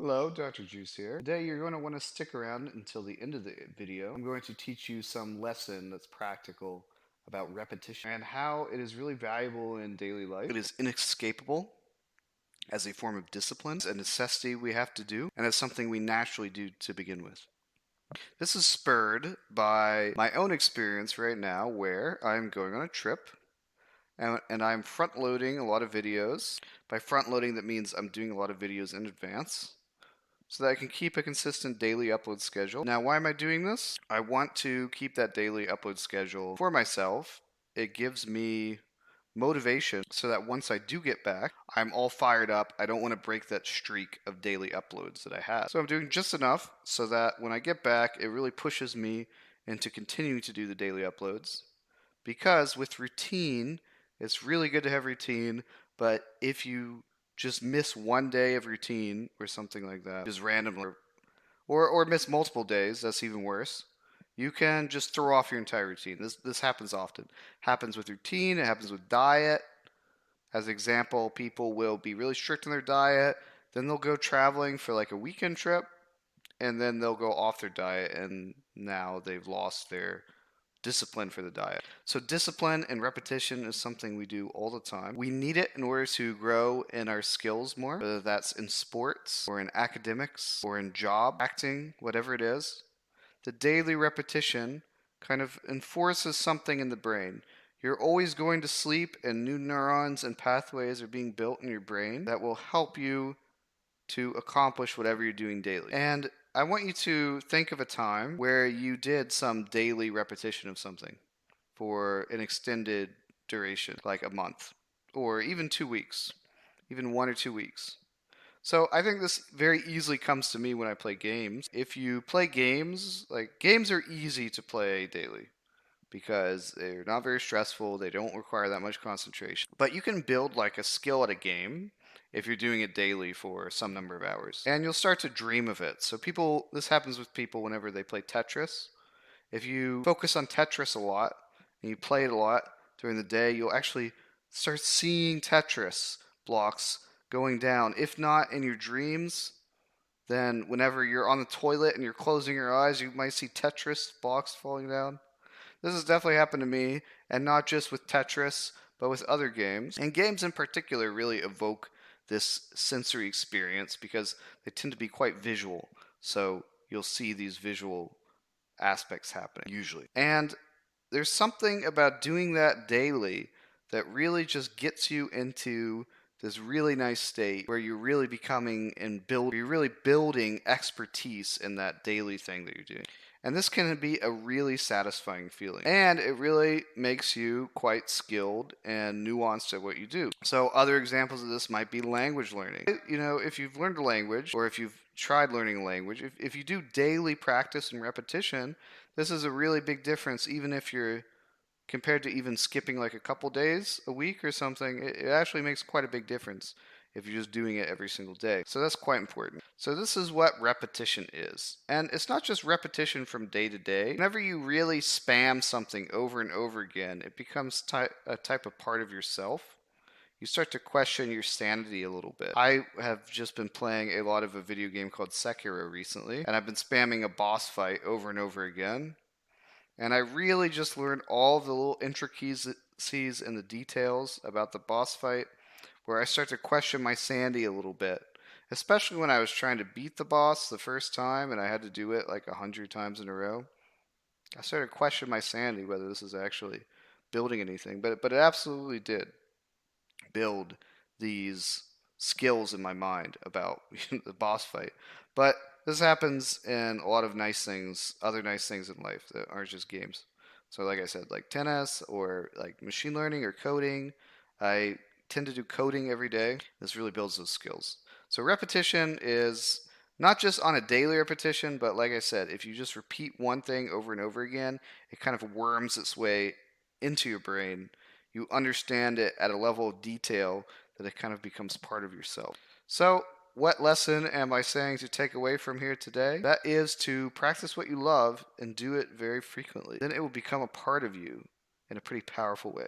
Hello, Dr. Juice here. Today you're going to want to stick around until the end of the video. I'm going to teach you some lesson that's practical about repetition and how it is really valuable in daily life. It is inescapable as a form of discipline, it's a necessity we have to do, and it's something we naturally do to begin with. This is spurred by my own experience right now where I'm going on a trip and I'm front loading a lot of videos. By front loading, that means I'm doing a lot of videos in advance so that I can keep a consistent daily upload schedule. Now, why am I doing this? I want to keep that daily upload schedule for myself. It gives me motivation so that once I do get back, I'm all fired up. I don't want to break that streak of daily uploads that I had. So I'm doing just enough so that when I get back, it really pushes me into continuing to do the daily uploads. Because with routine, it's really good to have routine, but if you just miss one day of routine or something like that, just randomly, or miss multiple days, that's even worse. You can just throw off your entire routine. This happens often. Happens with routine, it happens with diet. As an example, people will be really strict on their diet, then they'll go traveling for like a weekend trip, and then they'll go off their diet, and now they've lost their discipline for the diet. So discipline and repetition is something we do all the time. We need it in order to grow in our skills more, whether that's in sports or in academics or in job, acting, whatever it is. The daily repetition kind of enforces something in the brain. You're always going to sleep and new neurons and pathways are being built in your brain that will help you to accomplish whatever you're doing daily. And I want you to think of a time where you did some daily repetition of something for an extended duration, like a month, or even 2 weeks, even 1 or 2 weeks. So I think this very easily comes to me when I play games. If you play games, like games are easy to play daily because they're not very stressful, they don't require that much concentration. But you can build like a skill at a game if you're doing it daily for some number of hours. And you'll start to dream of it. So this happens with people whenever they play Tetris. If you focus on Tetris a lot and you play it a lot during the day, you'll actually start seeing Tetris blocks going down. If not in your dreams, then whenever you're on the toilet and you're closing your eyes, you might see Tetris blocks falling down. This has definitely happened to me, and not just with Tetris, but with other games. And games in particular really evoke this sensory experience because they tend to be quite visual. So you'll see these visual aspects happening, usually. And there's something about doing that daily that really just gets you into this really nice state where you're really becoming and you're really building expertise in that daily thing that you're doing. And this can be a really satisfying feeling. And it really makes you quite skilled and nuanced at what you do. So other examples of this might be language learning. You know, if you've learned a language or if you've tried learning a language, if you do daily practice and repetition, this is a really big difference even if you're compared to even skipping like a couple days a week or something. It actually makes quite a big difference if you're just doing it every single day. So that's quite important. So this is what repetition is. And it's not just repetition from day to day. Whenever you really spam something over and over again, it becomes a type of part of yourself. You start to question your sanity a little bit. I have just been playing a lot of a video game called Sekiro recently, and I've been spamming a boss fight over and over again. And I really just learned all the little intricacies and the details about the boss fight where I start to question my sanity a little bit. Especially when I was trying to beat the boss the first time and I had to do it like 100 times in a row. I started to question my sanity whether this is actually building anything. But it absolutely did build these skills in my mind about the boss fight. But this happens in a lot of nice things, other nice things in life that aren't just games. So like I said, like tennis or like machine learning or coding, I tend to do coding every day. This really builds those skills. So repetition is not just on a daily repetition, but like I said, if you just repeat one thing over and over again, it kind of worms its way into your brain. You understand it at a level of detail that it kind of becomes part of yourself. So what lesson am I saying to take away from here today? That is to practice what you love and do it very frequently. Then it will become a part of you in a pretty powerful way.